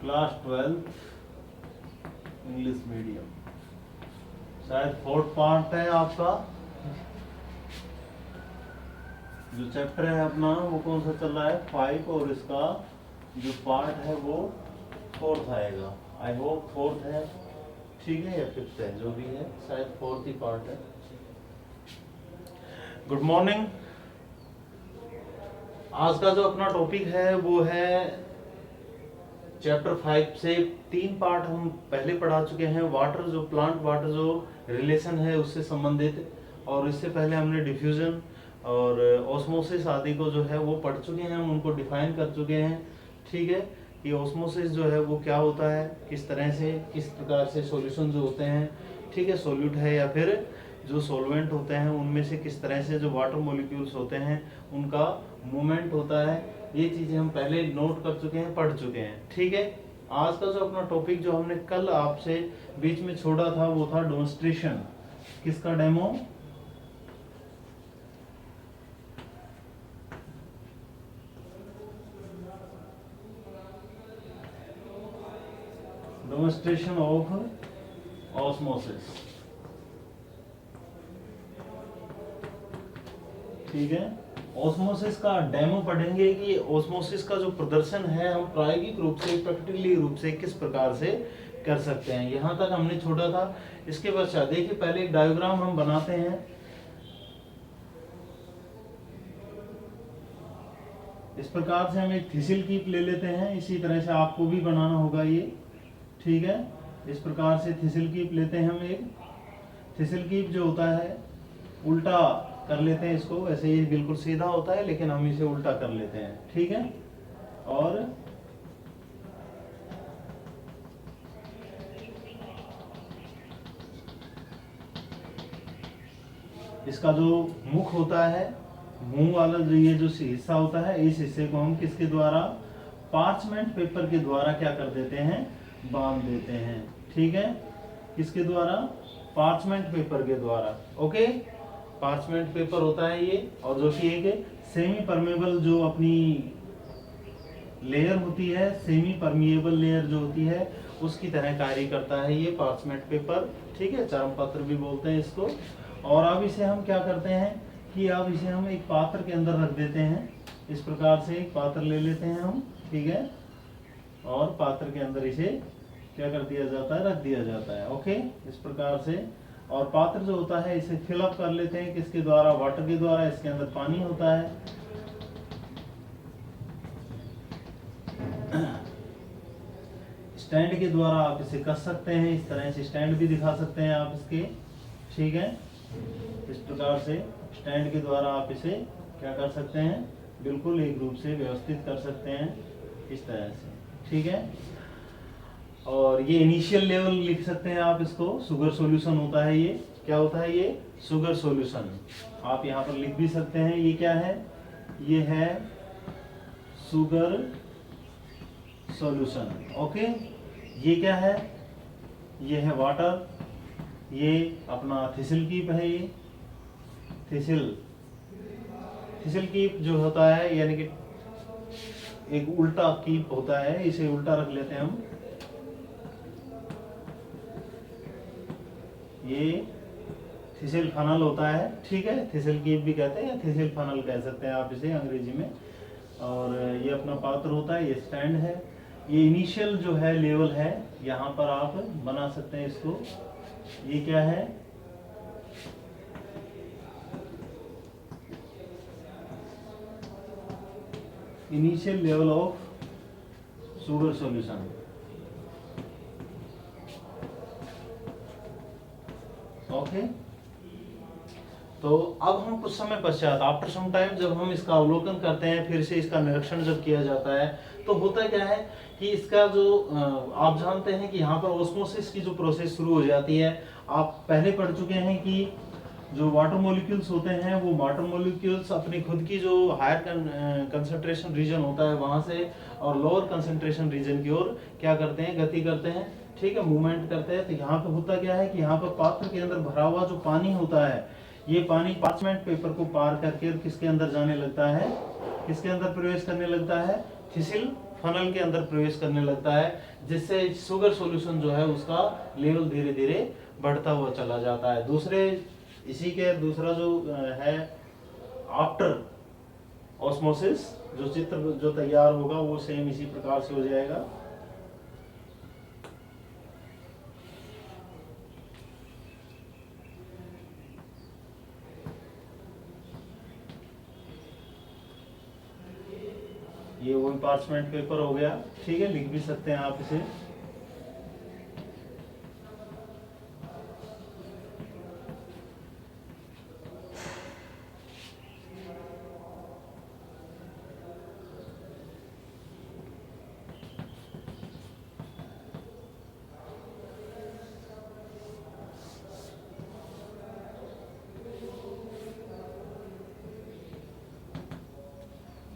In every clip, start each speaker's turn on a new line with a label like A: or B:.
A: Class 12 English medium, शायद fourth part है आपका। जो चैप्टर है अपना वो कौन सा चल रहा है, 5, और इसका जो पार्ट है वो फोर्थ आएगा। आई होप फोर्थ है, ठीक है, या फिफ्थ है, जो भी है शायद फोर्थ ही पार्ट है। Good morning. आज का जो अपना टॉपिक है वो है चैप्टर 5 से 3 पार्ट हम पहले पढ़ा चुके हैं। वाटर जो प्लांट वाटर जो रिलेशन है उससे संबंधित, और इससे पहले हमने डिफ्यूजन और ऑस्मोसिस आदि को जो है वो पढ़ चुके हैं, हम उनको डिफाइन कर चुके हैं। ठीक है, कि ऑस्मोसिस जो है वो क्या होता है, किस तरह से किस प्रकार से सॉल्यूशन जो होते हैं, ठीक है, सॉल्यूट है या फिर जो सॉल्वेंट होते हैं उनमें से किस तरह से जो वाटर मॉलिक्यूल्स होते हैं उनका मूवमेंट होता है, ये चीजें हम पहले नोट कर चुके हैं, पढ़ चुके हैं। ठीक है, आज का जो अपना टॉपिक जो हमने कल आपसे बीच में छोड़ा था वो था डेमोन्स्ट्रेशन। किसका डेमो? Demonstration of osmosis. ठीक है, ऑस्मोसिस का डेमो पढ़ेंगे कि ऑस्मोसिस का जो प्रदर्शन है हम प्रायोगिक रूप से, प्रैक्टिकली रूप से किस प्रकार से कर सकते हैं। यहां तक हमने छोड़ा था। इसके पश्चात देखिए, पहले एक डायग्राम हम बनाते हैं। इस प्रकार से हम एक थिसिल कीप ले लेते हैं, इसी तरह से आपको भी बनाना होगा ये। ठीक है, इस प्रकार से थिसिल कीप लेते हैं हम। एक थिसिल कीप जो होता है उल्टा कर लेते हैं इसको, वैसे ये बिल्कुल सीधा होता है लेकिन हम इसे उल्टा कर लेते हैं। ठीक है, और इसका जो मुख होता है, मुंह वाला जो ये जो हिस्सा होता है, इस हिस्से को हम किसके द्वारा, पार्चमेंट पेपर के द्वारा क्या कर देते हैं, बांध देते हैं। ठीक है, किसके द्वारा, पार्चमेंट पेपर के द्वारा। ओके, पार्चमेंट पेपर होता है ये, और जो कि एक सेमी परमेबल जो अपनी लेयर होती है, सेमी परमिएबल लेयर जो होती है उसकी तरह कार्य करता है ये पार्चमेंट पेपर। ठीक है, चरम पत्र भी बोलते हैं इसको। और अब इसे हम क्या करते हैं कि अब इसे हम एक पात्र के अंदर रख देते हैं। इस प्रकार से एक पात्र ले लेते हैं हम, ठीक है, और पात्र के अंदर इसे क्या कर दिया जाता है, रख दिया जाता है। ओके, इस प्रकार से। और पात्र जो होता है इसे फिलअप कर लेते हैं, किसके द्वारा, वाटर के द्वारा। इसके अंदर पानी होता है। स्टैंड के द्वारा आप इसे कस सकते हैं, इस तरह से स्टैंड भी दिखा सकते हैं आप इसके। ठीक है, इस प्रकार से स्टैंड के द्वारा आप इसे क्या कर सकते हैं, बिल्कुल एक रूप से व्यवस्थित कर सकते हैं, इस तरह से। ठीक है, और ये इनिशियल लेवल लिख सकते हैं आप इसको, शुगर सॉल्यूशन होता है ये। क्या होता है ये, शुगर सॉल्यूशन। आप यहाँ पर लिख भी सकते हैं। ये क्या है, ये है शुगर सॉल्यूशन। ओके, ये क्या है, ये है वाटर। ये अपना थिसिल कीप है। ये थिसिल कीप जो होता है, यानी कि एक उल्टा कीप होता है, इसे उल्टा रख लेते हैं हम। ये थिसिल फनल होता है। ठीक है, थिसिल कीप भी कहते हैं या थिसिल फनल कह सकते हैं आप इसे अंग्रेजी में। और ये अपना पात्र होता है, ये स्टैंड है। ये इनिशियल जो है लेवल है, यहाँ पर आप बना सकते हैं इसको। ये क्या है, initial level of sugar solution. Okay, तो अब हम कुछ समय पश्चात, आफ्टर सम टाइम, जब हम इसका अवलोकन करते हैं, फिर से इसका निरीक्षण जब किया जाता है, तो होता क्या है कि इसका जो आप जानते हैं कि यहाँ पर ऑस्मोसिस की जो प्रोसेस शुरू हो जाती है। आप पहले पढ़ चुके हैं कि जो वाटर मॉलिक्यूल्स होते हैं वो वाटर मॉलिक्यूल्स अपनी खुद की जो हायर कंसंट्रेशन रीजन होता है वहां से और लोअर कंसंट्रेशन रीजन की ओर क्या करते हैं, गति करते हैं। ठीक है, मूवमेंट करते हैं। तो यहाँ पे होता क्या है कि यहाँ पर पात्र के अंदर भरा हुआ जो पानी होता है, ये पानी पार्चमेंट पेपर को पार करके किसके अंदर जाने लगता है, किसके अंदर प्रवेश करने लगता है, थिसिल फनल के अंदर प्रवेश करने लगता है, जिससे शुगर सॉल्यूशन जो है उसका लेवल धीरे धीरे बढ़ता हुआ चला जाता है। दूसरा जो है आफ्टर ऑस्मोसिस, जो चित्र जो तैयार होगा वो सेम इसी प्रकार से हो जाएगा। ये वो पार्चमेंट पेपर हो गया, ठीक है, लिख भी सकते हैं आप इसे।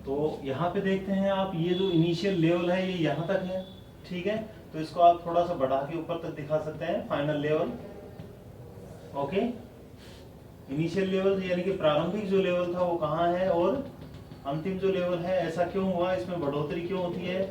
A: तो यहाँ पे देखते हैं आप, ये जो इनिशियल लेवल है ये यहाँ तक है, ठीक है, तो इसको आप थोड़ा सा बढ़ा के ऊपर तक दिखा सकते हैं, final level. Okay, initial level यानी कि प्रारंभिक जो लेवल था वो कहाँ है, और अंतिम जो लेवल है ऐसा क्यों हुआ, इसमें बढ़ोतरी क्यों होती है,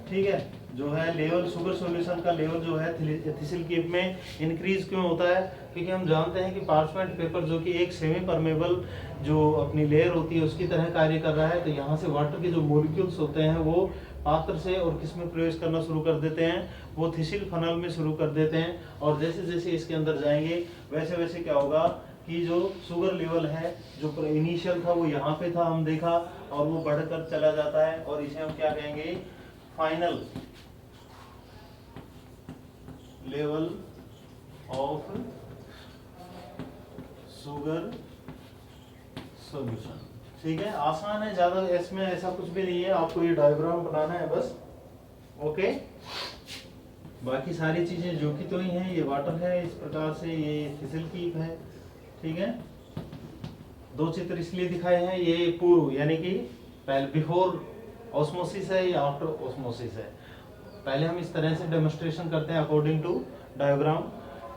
A: ठीक है, जो है लेवल शुगर सॉल्यूशन का लेवल जो है थिसिल कीप में इंक्रीज क्यों होता है, क्योंकि हम जानते हैं कि पार्चमेंट पेपर जो कि एक सेमी परमेबल जो अपनी लेयर होती है उसकी तरह कार्य कर रहा है, तो यहाँ से वाटर के जो मॉलिक्यूल्स होते हैं वो पात्र से और किस में प्रवेश करना शुरू कर देते हैं, वो थिसिल फनल में शुरू कर देते हैं, और जैसे जैसे इसके अंदर जाएंगे वैसे वैसे क्या होगा कि जो शुगर लेवल है जो इनिशियल था वो यहाँ पे था, हम देखा, और वो बढ़कर चला जाता है, और इसे हम क्या कहेंगे, final level of sugar solution. ठीक है, आसान है, ज्यादा इसमें ऐसा कुछ भी नहीं है, आपको ये डायग्राम बनाना है बस। ओके, बाकी सारी चीजें जो कि तो ही हैं, ये वाटर है इस प्रकार से, ये थिसिल कीप है, ठीक है। दो चित्र इसलिए दिखाए हैं, ये पूर्व यानी कि पहले बिफोर ऑस्मोसिस है या आफ्टर ऑस्मोसिस है। पहले हम इस तरह से डेमोन्स्ट्रेशन करते हैं अकॉर्डिंग टू डायग्राम।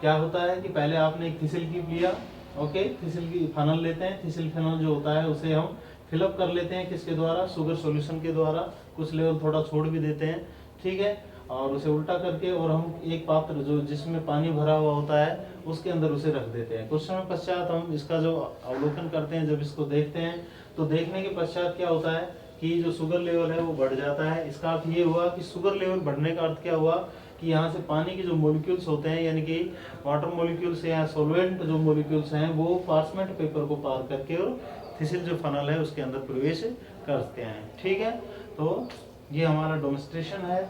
A: क्या होता है कि पहले आपने एक थिसिल कीप लिया, ओके, थिसिल की फनल लेते हैं, थिसिल फनल जो होता है उसे हम फिलअप कर लेते हैं, किसके द्वारा, शुगर सॉल्यूशन के द्वारा, कुछ लेवल थोड़ा छोड़ भी देते हैं, ठीक है, और उसे उल्टा करके और हम एक पात्र जो जिसमें पानी भरा हुआ होता है उसके अंदर उसे रख देते हैं। कुछ समय पश्चात हम इसका जो अवलोकन करते हैं, जब इसको देखते हैं तो देखने के पश्चात क्या होता है कि जो शुगर लेवल है वो बढ़ जाता है। इसका अर्थ ये हुआ कि शुगर लेवल बढ़ने का अर्थ क्या हुआ कि यहाँ से पानी के जो मॉलिक्यूल्स होते हैं यानी कि वाटर मॉलिक्यूल्स या सॉल्वेंट जो मॉलिक्यूल्स हैं वो पार्चमेंट पेपर को पार करके और थिसिल जो फनल है उसके अंदर प्रवेश करते हैं, ठीक है। तो ये हमारा डेमोन्स्ट्रेशन है।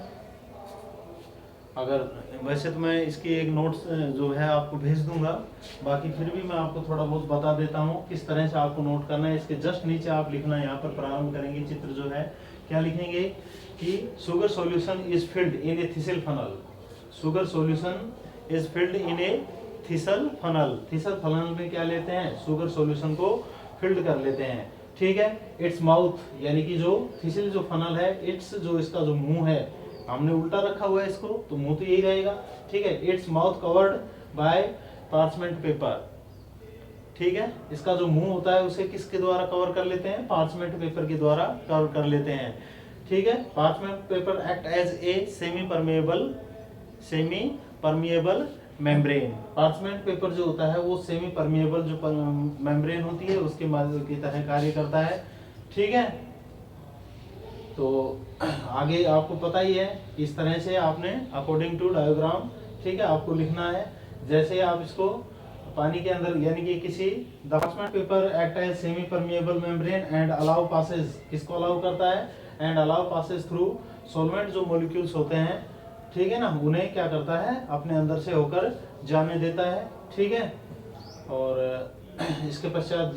A: अगर वैसे तो मैं इसकी एक नोट्स जो है आपको भेज दूंगा, बाकी फिर भी मैं आपको थोड़ा बहुत बता देता हूँ किस तरह से आपको नोट करना है। इसके जस्ट नीचे आप लिखना, यहाँ पर प्रारंभ करेंगे चित्र जो है, क्या लिखेंगे कि sugar solution is filled in A thistle funnel, sugar solution is filled in A thistle funnel. Thistle funnel में क्या लेते हैं, शुगर सॉल्यूशन को फिल्ड कर लेते हैं, ठीक है। इट्स माउथ यानी कि जो थिसिल जो फनल है, इट्स जो इसका जो मुंह है, हमने उल्टा रखा हुआ है इसको तो मुंह तो यही रहेगा, ठीक है। Its mouth covered by parchment paper, ठीक है। इसका जो मुंह होता है उसे किसके द्वारा कवर कर लेते हैं, पार्चमेंट पेपर के द्वारा कवर कर लेते हैं, ठीक है। Parchment paper act as a semipermeable membrane. Parchment paper जो होता है वो सेमी परमिएबल जो मेम्ब्रेन होती है उसके की तरह कार्य करता है, ठीक है। तो आगे आपको पता ही है, इस तरह से आपने अकॉर्डिंग टू डायग्राम, ठीक है, आपको लिखना है। जैसे आप इसको पानी के अंदर यानी कि किसी parchment paper act as semipermeable membrane and allow passage, किसको अलाउ करता है, and allow passage through solvent जो मॉलिक्यूल्स होते हैं, ठीक है ना, उन्हें क्या करता है, अपने अंदर से होकर जाने देता है, ठीक है। और इसके पश्चात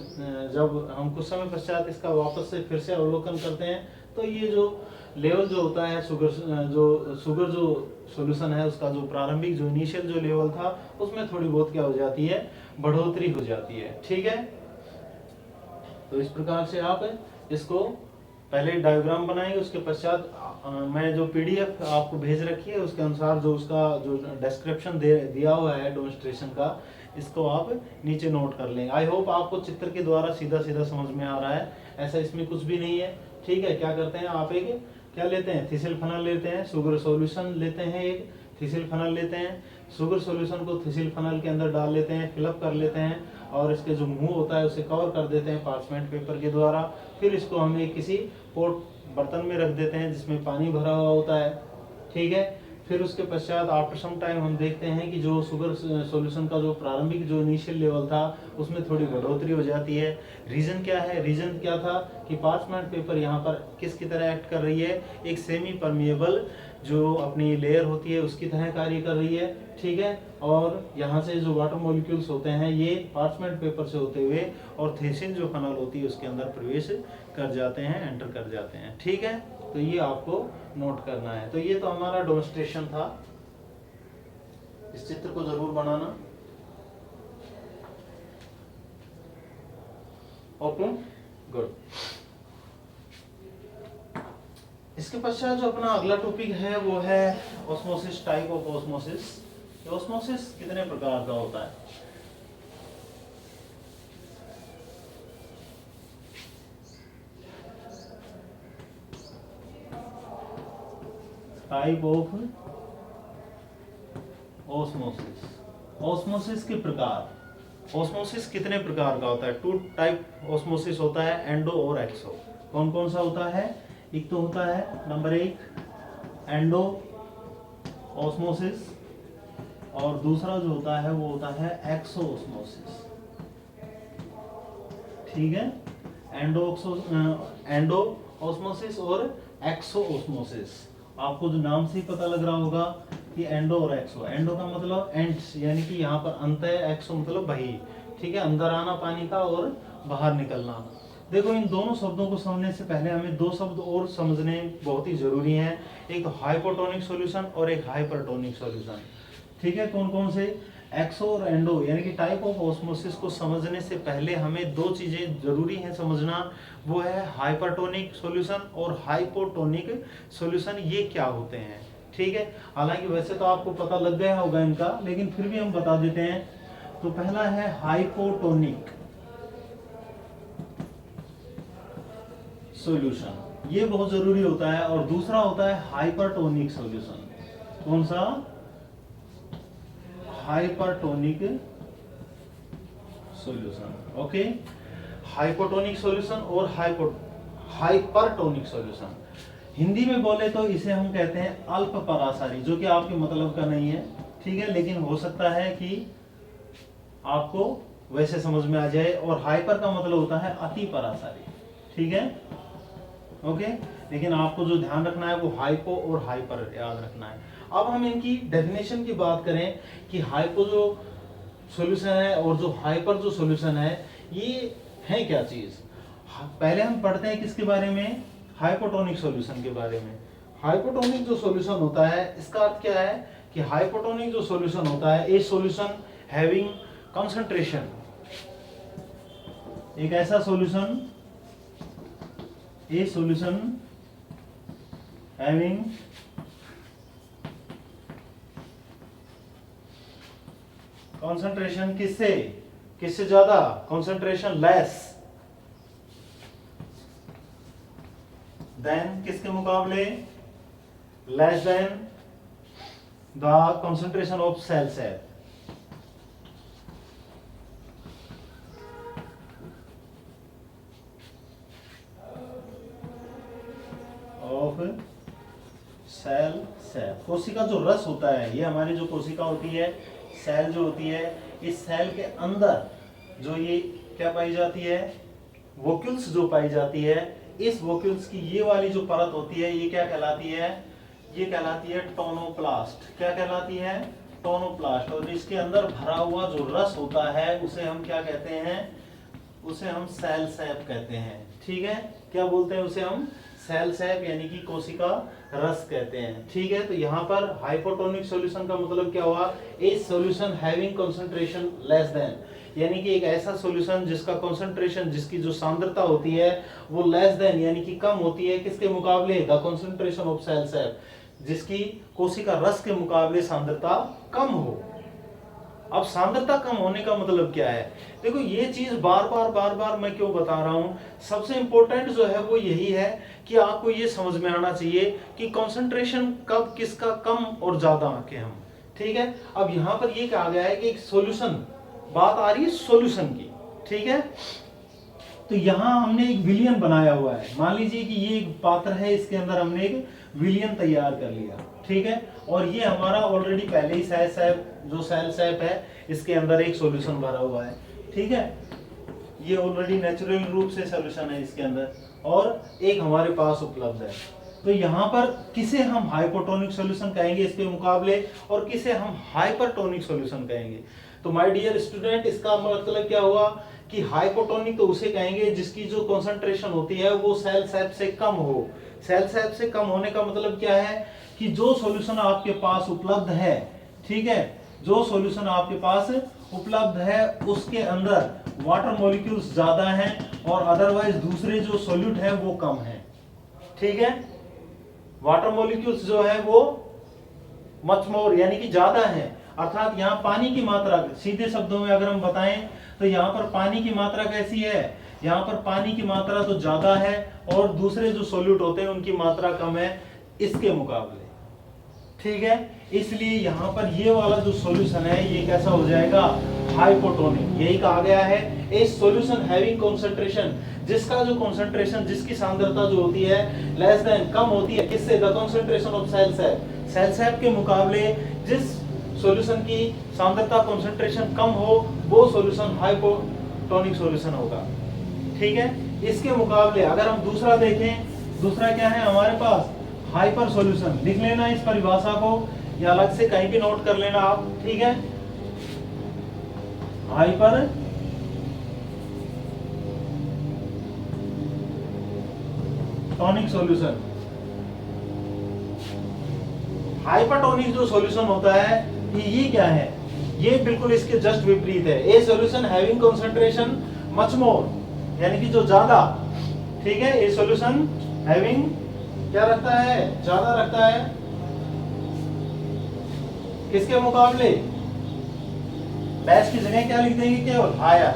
A: जब हम कुछ समय पश्चात इसका वापस से फिर से अवलोकन करते हैं तो ये जो लेवल जो होता है शुगर जो सॉल्यूशन है उसका जो प्रारंभिक जो इनिशियल जो लेवल था उसमें थोड़ी बहुत क्या हो जाती है, बढ़ोतरी हो जाती है, ठीक है। तो इस प्रकार से आप इसको पहले डायग्राम बनाएंगे, उसके पश्चात मैं जो पीडीएफ आपको भेज रखी है उसके अनुसार जो उसका जो डिस्क्रिप्शन दिया हुआ है डेमोन्स्ट्रेशन का, इसको आप नीचे नोट कर लें। आई होप आपको चित्र के द्वारा सीधा सीधा समझ में आ रहा है, ऐसा इसमें कुछ भी नहीं है, ठीक है। क्या करते हैं, आप एक क्या लेते हैं, थिसिल्फेनॉल लेते हैं, शुगर सॉल्यूशन लेते हैं, एक थिसिल्फेनॉल लेते हैं, शुगर सॉल्यूशन को थिसिल्फेनॉल के अंदर डाल लेते हैं, फिलअप कर लेते हैं और इसके जो मुंह होता है उसे कवर कर देते हैं पार्चमेंट पेपर के द्वारा। फिर इसको हम एक किसी पोट बर्तन में रख देते हैं जिसमें पानी भरा हुआ होता है, ठीक है। फिर उसके पश्चात आफ्टर सम टाइम हम देखते हैं कि जो शुगर सॉल्यूशन का जो प्रारंभिक जो इनिशियल लेवल था उसमें थोड़ी बढ़ोतरी हो जाती है। रीजन क्या है, रीजन क्या था कि पार्चमेंट पेपर यहाँ पर किसकी तरह एक्ट कर रही है, एक सेमी परमिएबल जो अपनी लेयर होती है उसकी तरह कार्य कर रही है, ठीक है। और यहाँ से जो वाटर मॉलिक्यूल्स होते हैं ये पार्चमेंट पेपर से होते हुए और थिसिल जो फेनॉल होती है उसके अंदर प्रवेश कर जाते हैं, एंटर कर जाते हैं, ठीक है। तो ये आपको नोट करना है। तो ये तो हमारा डेमोंस्ट्रेशन था, इस चित्र को जरूर बनाना। Okay, good. इसके पश्चात जो अपना अगला टॉपिक है वो है osmosis, type of osmosis. Osmosis कितने प्रकार का होता है? टाइप ऑफ ऑस्मोसिस, ऑस्मोसिस के प्रकार। ऑस्मोसिस कितने प्रकार का होता है? टू टाइप ऑस्मोसिस होता है, एंडो और एक्सो। कौन कौन सा होता है? एक तो होता है नंबर 1 एंडो ऑस्मोसिस और दूसरा जो होता है वो होता है एक्सो ऑस्मोसिस, ठीक है। एंडो ऑस्मोसिस और एक्सो ऑस्मोसिस। आपको जो नाम से ही पता लग रहा होगा कि एंडो और एक्सो। एंडो का मतलब एंड्स यानी कि यहाँ पर अंत है, एक्सो मतलब बही, ठीक है, अंदर आना पानी का और बाहर निकलना। देखो इन दोनों शब्दों को समझने से पहले हमें दो शब्द और समझने बहुत ही जरूरी हैं, एक हाइपोटोनिक सॉल्यूशन और एक हाइपरटोनिक सॉल्यूशन, ठीक है। कौन कौन से? एक्सो और एंडो यानी कि टाइप ऑफ ऑस्मोसिस को समझने से पहले हमें दो चीजें जरूरी हैं समझना, वो है हाइपरटोनिक सॉल्यूशन और हाइपोटोनिक सॉल्यूशन। ये क्या होते हैं, ठीक है। हालांकि वैसे तो आपको पता लग गया होगा इनका, लेकिन फिर भी हम बता देते हैं। तो पहला है हाइपोटोनिक सॉल्यूशन, ये बहुत जरूरी होता है। और दूसरा होता है हाइपरटोनिक सॉल्यूशन। कौन सा? Hypertonic solution, okay. Hypotonic solution और हाइपरटोनिक सॉल्यूशन। हिंदी में बोले तो इसे हम कहते हैं अल्प परासारी, जो कि आपके मतलब का नहीं है, ठीक है, लेकिन हो सकता है कि आपको वैसे समझ में आ जाए। और हाइपर का मतलब होता है अति परासारी, ठीक है, ओके। लेकिन आपको जो ध्यान रखना है वो हाइपो और हाइपर याद रखना है। अब हम इनकी डेफिनेशन की बात करें कि हाइपो जो सॉल्यूशन है और जो हाइपर जो सॉल्यूशन है ये है क्या चीज। पहले हम पढ़ते हैं किसके बारे में? हाइपोटोनिक सॉल्यूशन के बारे में। हाइपोटोनिक जो सॉल्यूशन होता है इसका अर्थ क्या है कि हाइपोटोनिक जो सॉल्यूशन होता है ए सॉल्यूशन हैविंग कंसंट्रेशन, एक ऐसा सॉल्यूशन, ए सॉल्यूशन हैविंग कंसंट्रेशन, किससे किससे ज्यादा? कंसंट्रेशन लेस देन, किसके मुकाबले? Less than the concentration of cell sap, of cell sap. कोशिका जो रस होता है, ये हमारी जो कोशिका होती है, सेल जो होती है, इस सेल के अंदर जो ये क्या पाई जाती है? वोक्यूल्स जो पाई जाती है। इस वोक्यूल्स की ये वाली जो परत होती है ये क्या कहलाती है? ये कहलाती है टोनोप्लास्ट। क्या कहलाती है? टोनोप्लास्ट। और इसके अंदर भरा हुआ जो रस होता है उसे हम क्या कहते हैं? उसे हम सेल सैप कहते हैं, ठीक है। क्या बोलते हैं उसे हम? सेल सैप यानी कि कोशिका रस कहते हैं, ठीक है। तो यहाँ पर हाइपोटोनिक सॉल्यूशन का मतलब क्या हुआ? ए solution having concentration less then, यानी कि एक ऐसा सॉल्यूशन जिसका कंसंट्रेशन, जिसकी जो सांद्रता होती है वो लेस देन यानी कि कम होती है, किसके मुकाबले? The concentration of cell sap, जिसकी कोशिका रस के मुकाबले सांद्रता कम हो। अब सांद्रता कम होने का मतलब क्या है? देखो ये चीज बार बार मैं क्यों बता रहा हूं, सबसे इंपॉर्टेंट जो है वो यही है कि आपको ये समझ में आना चाहिए कि कंसंट्रेशन कब किसका कम और ज्यादा आके हम, ठीक है। अब यहां पर ये कहा गया है कि एक सॉल्यूशन, बात आ रही है सॉल्यूशन की, ठीक है। तो यहां हमने एक विलियन बनाया हुआ है, मान लीजिए कि ये एक पात्र है, इसके अंदर हमने एक विलियन तैयार कर लिया, ठीक है। और ये हमारा ऑलरेडी पहले ही जो सेल सैप है इसके अंदर एक सॉल्यूशन भरा हुआ है, ठीक है। ये ऑलरेडी नेचुरल रूप से सॉल्यूशन है इसके अंदर, और एक हमारे पास उपलब्ध है। तो यहाँ पर किसे हम हाइपोटोनिक सॉल्यूशन कहेंगे इसके मुकाबले, और किसे हम हाइपरटोनिक सॉल्यूशन कहेंगे। तो माय डियर स्टूडेंट, इसका मतलब क्या हुआ कि हाइपोटोनिक तो उसे कहेंगे जिसकी जो कंसंट्रेशन होती है वो सेल सैप से कम हो। सेल सैप से कम होने का मतलब क्या है कि जो सॉल्यूशन आपके पास उपलब्ध है, ठीक है, जो सॉल्यूशन आपके पास उपलब्ध है उसके अंदर वाटर मॉलिक्यूल्स ज्यादा हैं और अदरवाइज दूसरे जो सॉल्यूट है वो कम है, ठीक है। वाटर मॉलिक्यूल्स जो है वो मच मोर यानी कि ज्यादा है, अर्थात यहाँ पानी की मात्रा, सीधे शब्दों में अगर हम बताएं तो यहाँ पर पानी की मात्रा कैसी है, यहाँ पर पानी की मात्रा तो ज्यादा है और दूसरे जो सॉल्यूट होते हैं उनकी मात्रा कम है इसके मुकाबले, ठीक है। इसलिए यहाँ पर ये वाला जो सॉल्यूशन है ये कैसा हो जाएगा, हाइपोटोनिक। यही कहा गया है ए सॉल्यूशन हैविंग कंसंट्रेशन, जिसका जो कंसंट्रेशन, जिसकी सांद्रता जो होती है लेस देन, कम होती है किससे, the concentration of cell sap, cell sap के मुकाबले जिस सॉल्यूशन की सांद्रता कंसंट्रेशन कम हो वो सॉल्यूशन हाइपोटोनिक सॉल्यूशन होगा, ठीक है। इसके मुकाबले अगर हम दूसरा देखें, दूसरा क्या है हमारे पास, हाइपर सॉल्यूशन। लिख लेना इस परिभाषा को या अलग से कहीं भी नोट कर लेना आप, ठीक है। हाइपर टॉनिक सॉल्यूशन, हाइपरटोनिक जो सॉल्यूशन होता है ये क्या है, ये बिल्कुल इसके जस्ट विपरीत है। ए solution having concentration much more, यानी कि जो ज्यादा, ठीक है। ए सॉल्यूशन हैविंग क्या रखता है, ज्यादा रखता है किसके मुकाबले, बैच की जगह क्या लिख देंगे, केवल higher,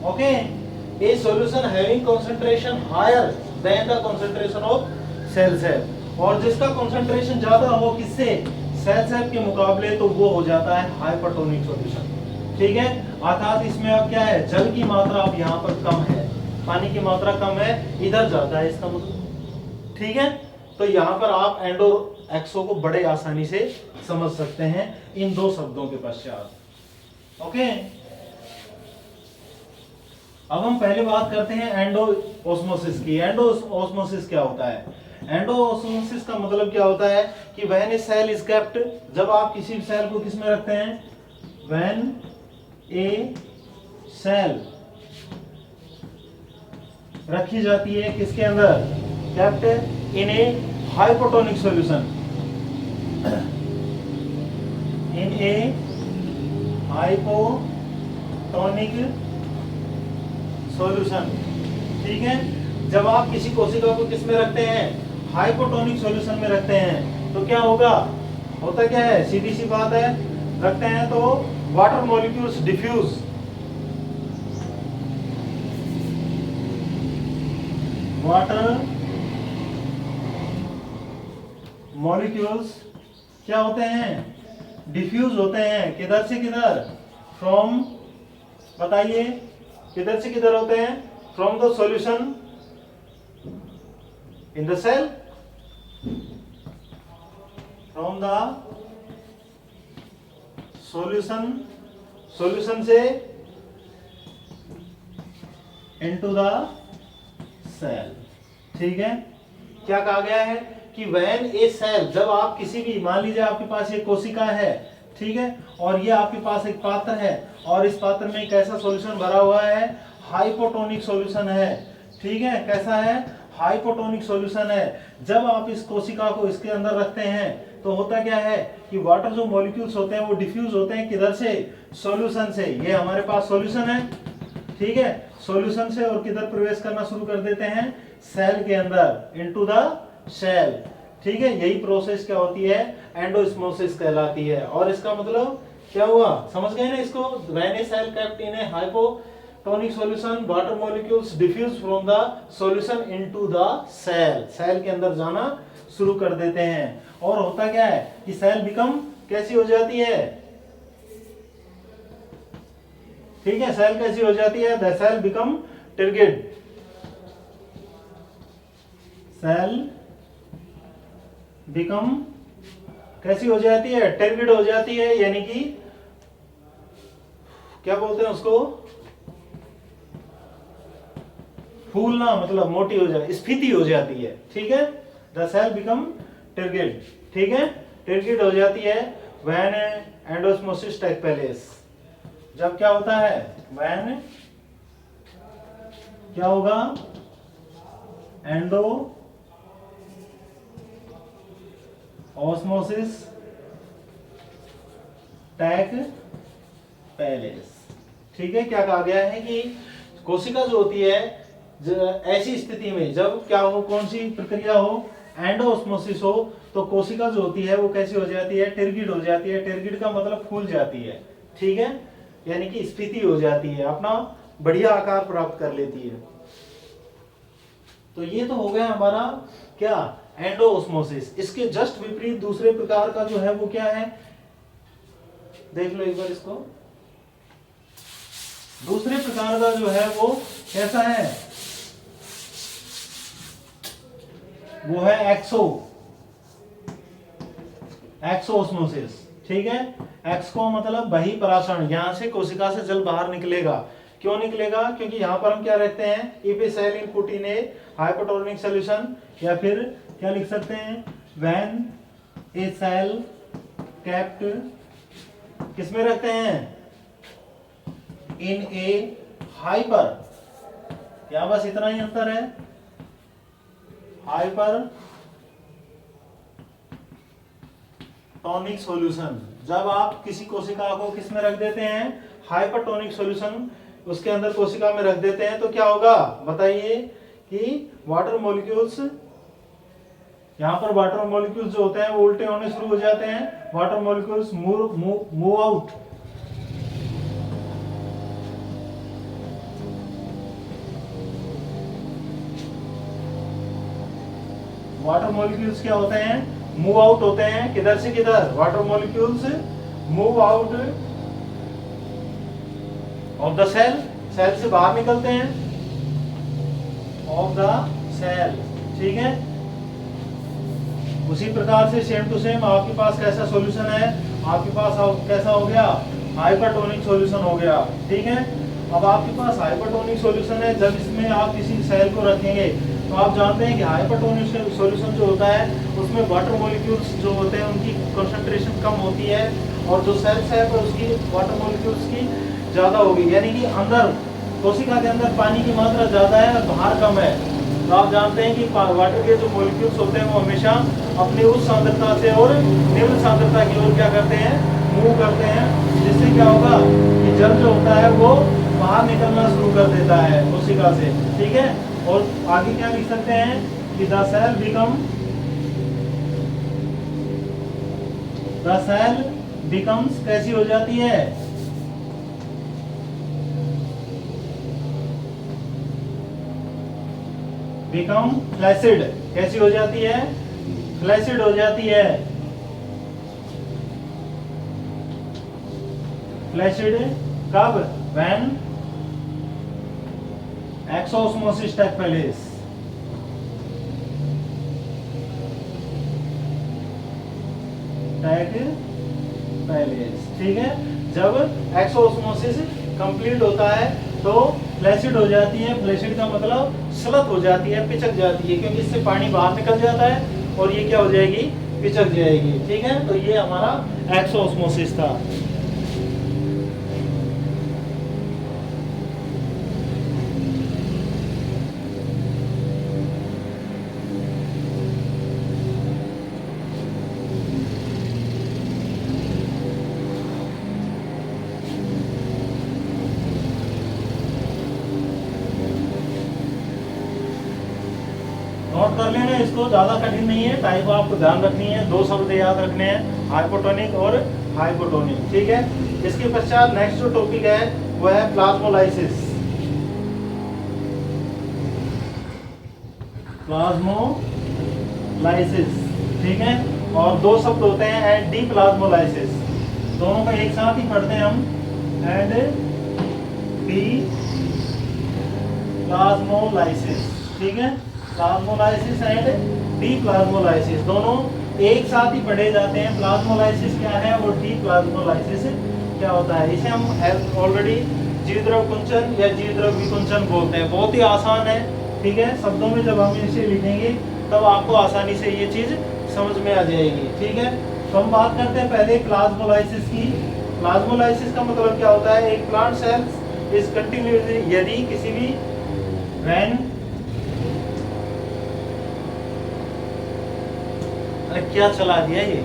A: okay. A solution having concentration higher than the concentration of cell sap, और जिसका कंसंट्रेशन ज्यादा हो किससे, सेल सैप के मुकाबले, तो वो हो जाता है हाइपरटोनिक सॉल्यूशन, ठीक है। अर्थात इसमें अब क्या है, जल की मात्रा अब यहाँ पर कम है, पानी की मात्रा कम है, इधर ज्यादा है इसका मतलब, ठीक है। तो यहाँ पर आप एंड और एक्सो को बड़े आसानी से समझ सकते हैं इन दो शब्दों के पश्चात, ओके। अब हम पहले बात करते हैं एंडो ऑस्मोसिस की। एंडो ऑस्मोसिस क्या होता है, एंडो ऑस्मोसिस का मतलब क्या होता है कि when a cell is kept, जब आप किसी सेल को किसमें रखते हैं, व्हेन ए सेल रखी जाती है किसके अंदर, kept in a hypotonic solution, in a hypotonic solution, ठीक है। जब आप किसी कोशिका को किस में रखते हैं, हाइपोटोनिक सॉल्यूशन में रखते हैं, तो क्या होगा, होता क्या है, सीधी सी बात है, रखते हैं तो water molecules diffuse, water molecules क्या होते हैं, डिफ्यूज होते हैं, किधर से किधर, फ्रॉम, बताइए किधर से किधर होते हैं, from the solution in the cell, from the solution, solution से इनटू द सेल, ठीक है। क्या कहा गया है कि व्हेन ए सेल, जब आप किसी भी, मान लीजिए आपके पास एक कोशिका है, ठीक है, और ये आपके पास एक पात्र है और इस पात्र में एक ऐसा सॉल्यूशन भरा हुआ है, हाइपोटोनिक सॉल्यूशन है, ठीक है। कैसा है, हाइपोटोनिक सॉल्यूशन है। जब आप इस कोशिका को इसके अंदर रखते हैं तो होता क्या है कि वाटर जो मॉलिक्यूल्स होते हैं वो डिफ्यूज होते हैं किधर से, सॉल्यूशन से। ये हमारे पास सॉल्यूशन है, ठीक है, सॉल्यूशन से, और किधर प्रवेश करना शुरू कर देते हैं, सेल के अंदर, इनटू द सेल, ठीक है। यही प्रोसेस क्या होती है, एंडोस्मोसिस कहलाती है। और इसका मतलब क्या हुआ, समझ गए ना इसको? When a cell kept in a hypotonic solution water molecules diffuse from the solution into the cell, cell के अंदर जाना शुरू कर देते हैं। और होता क्या है कि सेल बिकम कैसी हो जाती है, ठीक है, सेल कैसी हो जाती है, the cell become turgid, cell become कैसी हो जाती है, टर्गिड हो जाती है, यानी कि क्या बोलते हैं उसको, फूलना, मतलब मोटी हो जाती, स्फीति हो जाती है, ठीक है, द सेल बिकम टर्गिड, ठीक है, टर्गिड हो जाती है व्हेन एंडोस्मोसिस टेक प्लेस, जब क्या होता है, व्हेन क्या होगा, एंडो ऑस्मोसिस टेक प्लेस, ठीक है। क्या कहा गया है कि कोशिका जो होती है ऐसी स्थिति में जब क्या हो, कौन सी प्रक्रिया हो, एंडोऑस्मोसिस हो, तो कोशिका जो होती है वो कैसी हो जाती है, टर्गिड हो जाती है। टर्गिड का मतलब फूल जाती है, ठीक है, यानी कि स्फीति हो जाती है, अपना बढ़िया आकार प्राप्त कर लेती है। तो ये तो हो गया हमारा क्या, एंडोऑस्मोसिस। इसके जस्ट विपरीत दूसरे प्रकार का जो है वो क्या है, देख लो एक बार इसको। दूसरे प्रकार का जो है वो कैसा है, वो है एक्सोऑस्मोसिस, ठीक है। एक्सको मतलब बहिर्परासरण, यहां से कोशिका से जल बाहर निकलेगा। क्यों निकलेगा, क्योंकि यहां पर हम क्या रखते हैं, if a cell input in a hypotonic solution, या फिर क्या लिख सकते हैं, व्हेन ए सेल केप्ट किसमें रखते हैं, इन ए हाइपर, यहां बस इतना ही अंतर है, हाइपर टॉनिक सॉल्यूशन। जब आप किसी कोशिका को किस में रख देते हैं, हाइपरटोनिक सॉल्यूशन, उसके अंदर कोशिका में रख देते हैं, तो क्या होगा बताइए, कि वाटर मॉलिक्यूल्स, यहां पर वाटर मॉलिक्यूल्स जो होते हैं वो उल्टे होने शुरू हो जाते हैं, water molecules move out, water molecules क्या होते हैं, मूव आउट होते हैं, किधर से किधर, water molecules move out of the cell, cell से बाहर निकलते हैं, ऑफ द सेल, ठीक है। उसी प्रकार से सेम टू सेम आपके पास कैसा सॉल्यूशन है, आपके पास कैसा हो गया, हाइपरटोनिक सॉल्यूशन हो गया, ठीक है। अब आपके पास हाइपरटोनिक सॉल्यूशन है, जब इसमें आप किसी सेल को रखेंगे तो आप जानते हैं कि हाइपरटोनिक सॉल्यूशन जो होता है उसमें वाटर मॉलिक्यूल्स जो होते हैं उनकी कंसंट्रेशन कम होती है, और जो सेल्स है पर उसकी वाटर मॉलिक्यूल्स की ज़्यादा होगी, यानी कि अंदर कोशिका के अंदर पानी की मात्रा ज़्यादा है और बाहर कम है। तो आप जानते हैं कि वाटर के जो मॉलिक्यूल्स होते हैं वो हमेशा अपनी उच्च सांद्रता से और निम्न सांद्रता की ओर क्या करते हैं, मूव करते हैं, जिससे क्या होगा कि जल जो होता है वो बाहर निकलना शुरू कर देता है कोशिका से, ठीक है। और आगे क्या लिख सकते हैं कि द सेल बिकम्स कैसी हो जाती है, बिकम फ्लैसिड, कैसी हो जाती है, फ्लैसिड हो जाती है, फ्लैसिड कब, व्हेन एक्सोस्मोसिस टेक प्लेस, ठीक है। जब एक्सोस्मोसिस कंप्लीट होता है तो फ्लैसिड हो जाती है, फ्लैसिड का मतलब स्लत हो जाती है, पिचक जाती है, क्योंकि इससे पानी बाहर निकल जाता है और ये क्या हो जाएगी, पिचक जाएगी, ठीक है। तो ये हमारा एक्सोस्मोसिस था। नोट कर लेना इसको, ज्यादा कठिन नहीं है, टाइप आपको ध्यान रखनी है, दो शब्द याद रखने हैं, हाइपोटोनिक और हाइपोटोनिक, ठीक है। इसके पश्चात नेक्स्ट जो टॉपिक है वो है प्लाज्मोलाइसिस। प्लाज्मोलाइसिस, ठीक है। और दो शब्द होते हैं एंड डी प्लाज्मोलाइसिस, दोनों को एक साथ ही पढ़ते हैं हम, एंड डी प्लाज्मोलाइसिस, ठीक है। प्लाज्मोलाइसिस एंड डी प्लाज्मोलाइसिस दोनों एक साथ ही पढ़े जाते हैं। प्लाज्मोलाइसिस क्या है और डी प्लाज्मोलाइसिस क्या होता है, इसे हम ऑलरेडी जीवद्रव कुंचन या जीवद्रव विकुंचन बोलते हैं। बहुत ही आसान है, ठीक है। शब्दों में जब हम इसे लिखेंगे तब आपको आसानी से ये चीज समझ में आ जाएगी, ठीक है। तो हम बात करते हैं पहले प्लाज्मोलाइसिस की। प्लाज्मोलाइसिस का मतलब क्या होता है, एक प्लांट सेल्स इज कंटिन्यूअसली, यदि किसी भी व्हेन, अरे क्या चला दिया ये,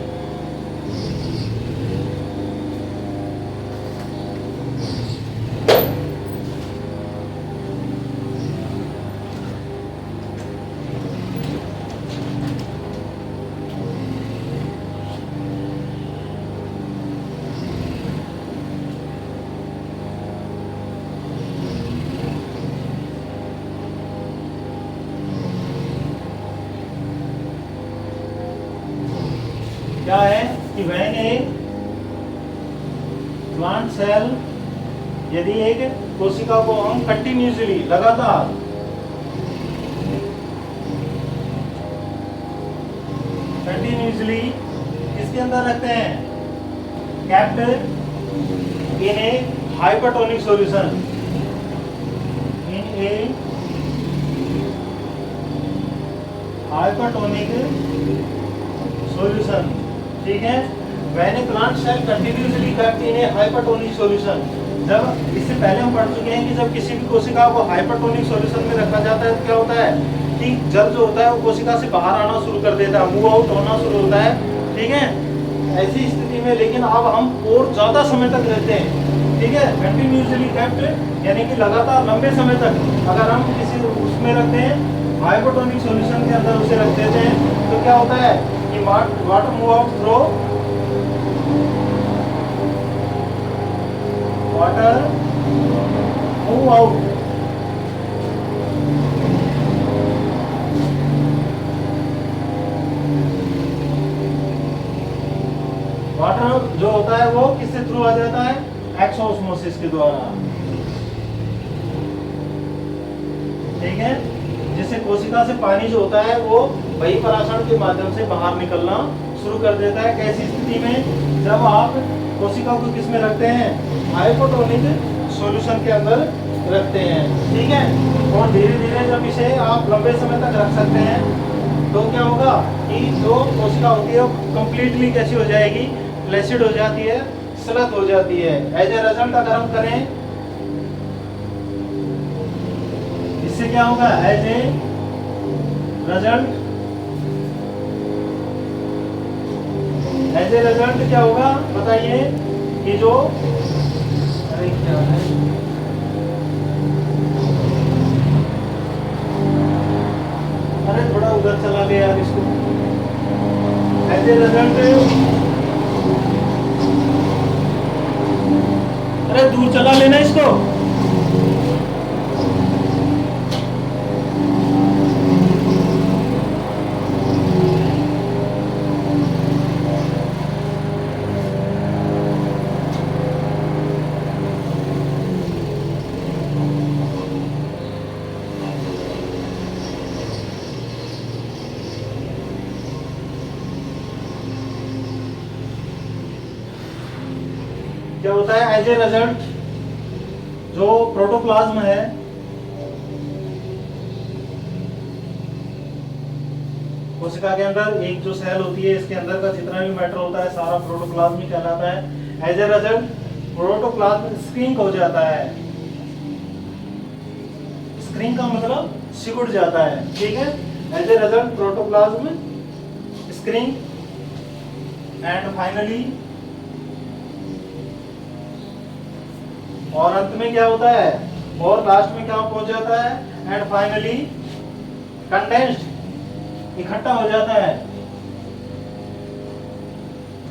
A: क्या है कि व्हेन ए प्लांट सेल, यदि एक कोशिका को हम कंटिन्यूसली लगातार किसके अंदर रखते हैं, capped in a hypertonic solution, in a hypertonic solution, ठीक है। When a plant cell continuously kept in a hypertonic solution, जब इससे पहले हम पढ़ चुके हैं कि जब किसी भी कोशिका को हाइपरटोनिक सॉल्यूशन में रखा जाता है तो क्या होता है कि जल जो होता है वो कोशिका से बाहर आना शुरू कर देता है, मूव आउट होना शुरू होता है, ठीक है। ऐसी स्थिति में लेकिन अब हम और ज्यादा समय तक रहते हैं, ठीक है। कंटिन्यूअसली केप्ट यानी कि लगातार लंबे समय तक अगर हम किसी उसमें रखते हैं, हाइपरटोनिक सॉल्यूशन के अंदर उसे रख देते हैं, तो क्या होता है कि water move out through water move out, water जो होता है वो किससे थ्रू आ जाता है, एक्सोस्मोसिस के द्वारा, ठीक है। जिससे कोशिका से पानी जो होता है वो बहिर्पराशरण के माध्यम से बाहर निकलना शुरू कर देता है। कैसी स्थिति में, जब आप कोशिका को किस में रखते हैं, हाइपोटोनिक सॉल्यूशन के अंदर रखते हैं, ठीक है। और धीरे धीरे जब इसे आप लंबे समय तक रख सकते हैं तो क्या होगा कि जो कोशिका होती है वो कंप्लीटली कैसी हो जाएगी, फ्लैसिड हो जाती है, स्लथ हो जाती है। एज ए रिजल्ट अगर हम करें, इससे क्या होगा, एज ए रिजल्ट क्या होगा बताइए, कि जो, अरे क्या है, अरे थोड़ा उधर चला गया यार इसको, एज ए रिजल्ट, अरे दूर चला लेना इसको, क्या होता है एज ए रिजल्ट, जो प्रोटोप्लाज्म है कोशिका के अंदर, एक जो सेल होती है इसके अंदर का जितना भी मैटर होता है सारा प्रोटोप्लाज्म ही कहलाता है। As a result protoplasm screen हो जाता है, स्क्रीन का मतलब सिकुड़ जाता है, ठीक है। As a result protoplasm screen and finally, और अंत में क्या होता है, और लास्ट में क्या पहुंच जाता है, एंड फाइनली कंडेंस्ड, इकट्ठा हो जाता है,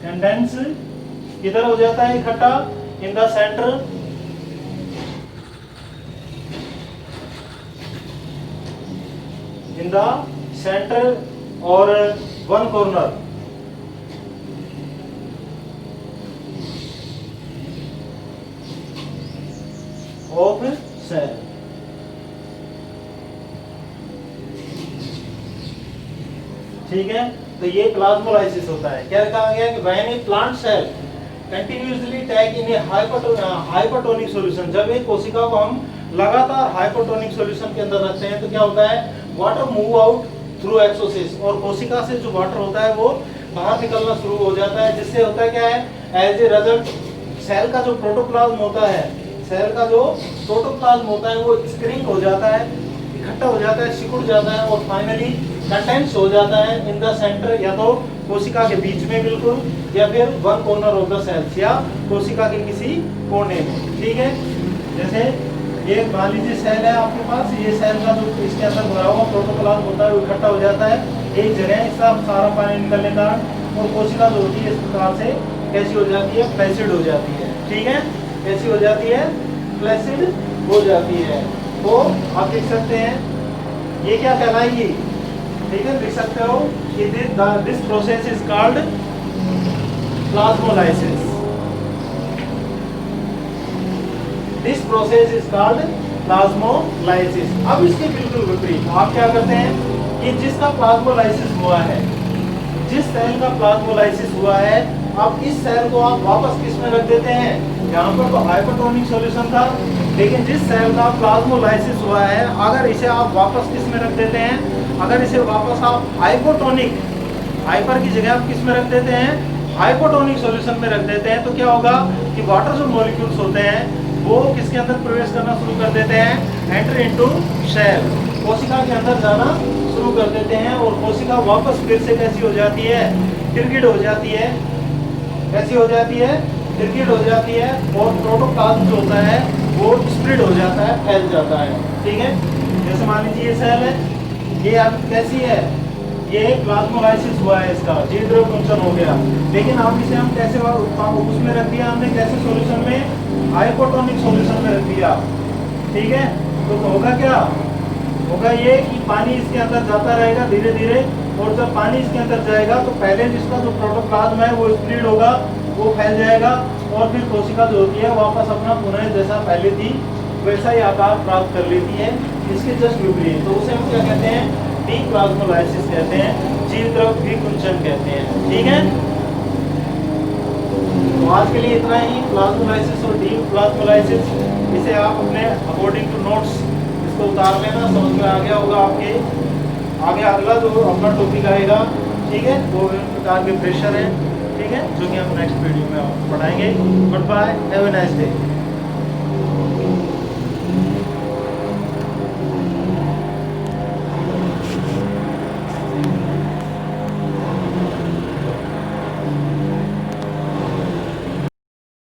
A: कंडेंस किधर हो जाता है इकट्ठा? In the centre, in the centre और वन कॉर्नर ऑफ सेल। ठीक है, तो ये प्लाज्मोलाइसिस होता है। क्या कहा गया कि when a plant cell continuously tag in a hypertonic solution, जब एक कोशिका को हम लगातार हाइपरटोनिक सॉल्यूशन के अंदर रखते हैं तो क्या होता है, वाटर मूव आउट थ्रू एक्सोसिस, और कोशिका से जो वाटर होता है वो बाहर निकलना शुरू हो जाता है, जिससे होता है क्या है, एज ए रिजल्ट सेल का जो प्रोटोप्लाज्म होता है, सेल का जो प्रोटोप्लाज्म होता है वो स्क्रीन हो जाता है, इकट्ठा हो जाता है, सिकुड़ जाता है और फाइनली कंडेंस हो जाता है इन द सेंटर, या तो कोशिका के बीच में बिल्कुल, या फिर one corner of the cells, या कोशिका के किसी कोने में। ठीक है, जैसे ये मान लीजिए सेल है आपके पास, ये सेल का जो इसके अंदर भरा हुआ प्रोटोप्लाज्म होता है वो इकट्ठा हो जाता है एक जगह, इसका सारा पानी निकलने का, और कोशिका जो होती है इस प्रकार से कैसी हो जाती है, फ्लैसिड हो जाती है। ठीक है, कैसी हो जाती है, फ्लैसिड हो जाती है। तो आप देख सकते हैं ये क्या कहलाएगी, ठीक है, देख सकते हो कि this process is called plasmolysis, this process is called plasmolysis. अब इसके बिल्कुल विपरीत आप क्या करते हैं कि जिसका प्लाज्मोलाइसिस हुआ है, जिस सेल का प्लाज्मोलाइसिस हुआ है, अब इस सेल को आप वापस किस में रख देते हैं, यहाँ पर तो हाइपरटोनिक सॉल्यूशन था, लेकिन जिस सेल का प्लाज्मोलाइसिस हुआ है अगर इसे आप वापस किस में रख देते हैं, अगर इसे वापस आप हाइपोटोनिक, हाइपर की जगह आप किस में रख देते हैं, हाइपोटोनिक सॉल्यूशन में रख देते हैं, तो क्या होगा कि वाटर जो मॉलिक्यूल्स होते हैं वो किसके अंदर प्रवेश करना शुरू कर देते हैं, एंटर इनटू सेल, कोशिका के अंदर जाना शुरू कर देते हैं, और कोशिका वापस फिर से कैसी हो जाती है, क्रिकेट हो जाती है, कैसी हो जाती है, क्रिकेट हो जाती है, और प्रोटोप्लाज्म जो होता है वो स्प्रेड हो जाता है, फैल जाता है। ठीक है, जैसे मान लीजिए ये सेल है, ये अब कैसी है, ये प्लाज्मोलाइसिस हुआ है, इसका जीव कुंचन हो गया, लेकिन अब इसे हम कैसे उसमें रख दिया हमने, कैसे सॉल्यूशन में, हाइपोटोनिक सॉल्यूशन में रख दिया। ठीक है, तो होगा क्या, होगा ये कि पानी इसके अंदर जाता रहेगा धीरे धीरे, और जब पानी इसके अंदर जाएगा तो पहले जिसका जो प्रोटोप्लाज्म है वो स्प्रेड होगा, वो फैल जाएगा, और फिर कोशिका जो होती है वापस अपना पुनः जैसा पहले थी वैसा ही आकार प्राप्त कर लेती है। इसके जस्ट विपरीत, तो उसे हम क्या कहते हैं, डीप्लाज्मोलाइसिस कहते हैं, जीव द्रव विकुंचन कहते हैं। ठीक है, तो आज के लिए इतना ही, प्लाज्मोलाइसिस और डीप्लाज्मोलाइसिस, इसे आप अपने अकॉर्डिंग टू नोट्स इसको उतार लेना, समझ में आ गया होगा आपके। आगे अगला जो अपना टॉपिक आएगा, ठीक है, वो विभिन्न प्रकार के प्रेशर है, ठीक है, जो कि हम नेक्स्ट वीडियो में आपको पढ़ाएंगे। Good bye, have a nice day.